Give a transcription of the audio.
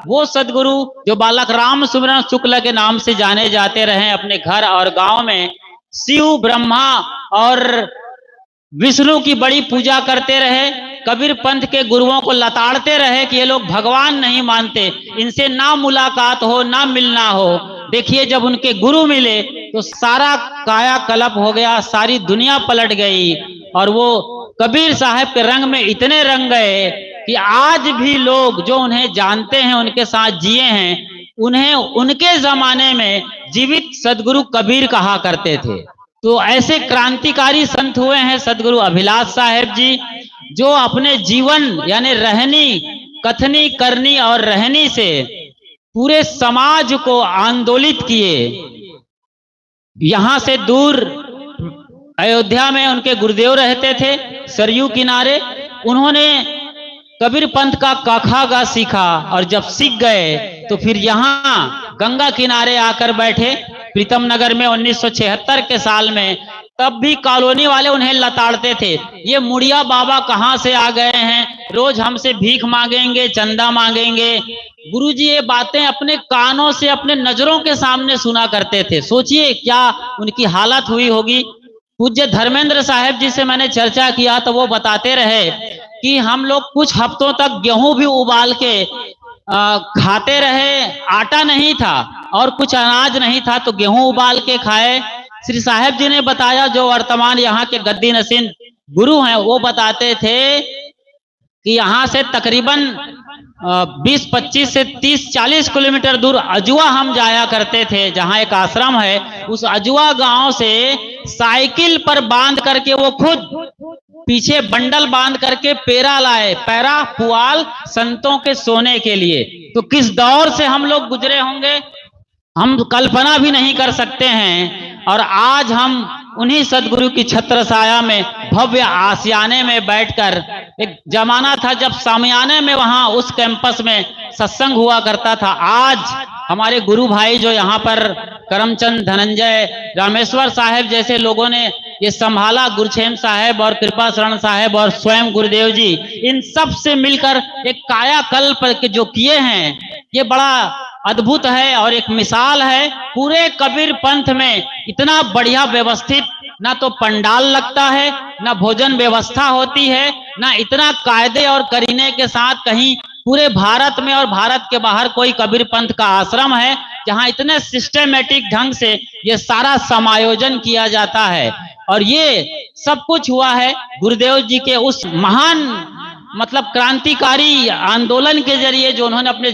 वो सदगुरु जो बालक राम सुमिरन शुक्ल के नाम से जाने जाते रहे, अपने घर और गांव में शिव, ब्रह्मा और विष्णु की बड़ी पूजा करते रहे। कबीर पंथ के गुरुओं को लताड़ते रहे कि ये लोग भगवान नहीं मानते, इनसे ना मुलाकात हो ना मिलना हो। देखिए, जब उनके गुरु मिले तो सारा कायाकल्प हो गया, सारी दुनिया पलट गई और वो कबीर साहब के रंग में इतने रंग गए कि आज भी लोग जो उन्हें जानते हैं, उनके साथ जिए हैं, उन्हें उनके जमाने में जीवित सदगुरु कबीर कहा करते थे। तो ऐसे क्रांतिकारी संत हुए हैं सदगुरु अभिलाष साहेब जी, जो अपने जीवन यानी रहनी, कथनी, करनी और रहनी से पूरे समाज को आंदोलित किए। यहां से दूर अयोध्या में उनके गुरुदेव रहते थे, सरयू किनारे। उन्होंने कबीर पंथ का काखा सीखा और जब सीख गए तो फिर यहाँ गंगा किनारे आकर बैठे प्रीतम नगर में 1976 के साल में। तब भी कॉलोनी वाले उन्हें लताड़ते थे, ये मुड़िया बाबा कहाँ से आ गए हैं, रोज हमसे भीख मांगेंगे, चंदा मांगेंगे। गुरुजी ये बातें अपने कानों से, अपने नजरों के सामने सुना करते थे। सोचिए क्या उनकी हालत हुई होगी। पूज्य धर्मेंद्र साहब जी से मैंने चर्चा किया तो वो बताते रहे कि हम लोग कुछ हफ्तों तक गेहूं भी उबाल के खाते रहे, आटा नहीं था और कुछ अनाज नहीं था तो गेहूं उबाल के खाए। श्री साहब जी ने बताया, जो वर्तमान यहाँ के गद्दी नशीन गुरु हैं, वो बताते थे कि यहाँ से तकरीबन 20-25 से 30-40 किलोमीटर दूर अजुआ हम जाया करते थे, जहाँ एक आश्रम है। उस अजुआ गांव से साइकिल पर बांध करके वो खुद पीछे बंडल बांध करके पेरा लाए, पैरा पुआल संतों के सोने के लिए। तो किस दौर से हम लोग गुजरे होंगे, हम कल्पना भी नहीं कर सकते हैं। और आज हम उन्हीं सदगुरु की छत्र छाया में, भव्य आशियाने में बैठकर, एक जमाना था जब सामियाने में वहां उस कैंपस में सत्संग हुआ करता था। आज हमारे गुरु भाई जो यहाँ पर करमचंद, धनंजय, रामेश्वर साहब जैसे लोगों ने ये संभाला, गुरछेम साहब और कृपा शरण साहब और स्वयं गुरुदेव जी, इन सब से मिलकर एक कायाकल्प जो किए हैं, ये बड़ा अद्भुत है और एक मिसाल है। पूरे कबीर पंथ में इतना बढ़िया व्यवस्थित ना तो पंडाल लगता है, ना भोजन व्यवस्था होती है, ना इतना कायदे और करीने के साथ कहीं पूरे भारत में और भारत के बाहर कोई कबीर पंथ का आश्रम है जहां इतने सिस्टेमेटिक ढंग से ये सारा समायोजन किया जाता है। और ये सब कुछ हुआ है गुरुदेव जी के उस महान, मतलब क्रांतिकारी आंदोलन के जरिए, जो उन्होंने अपने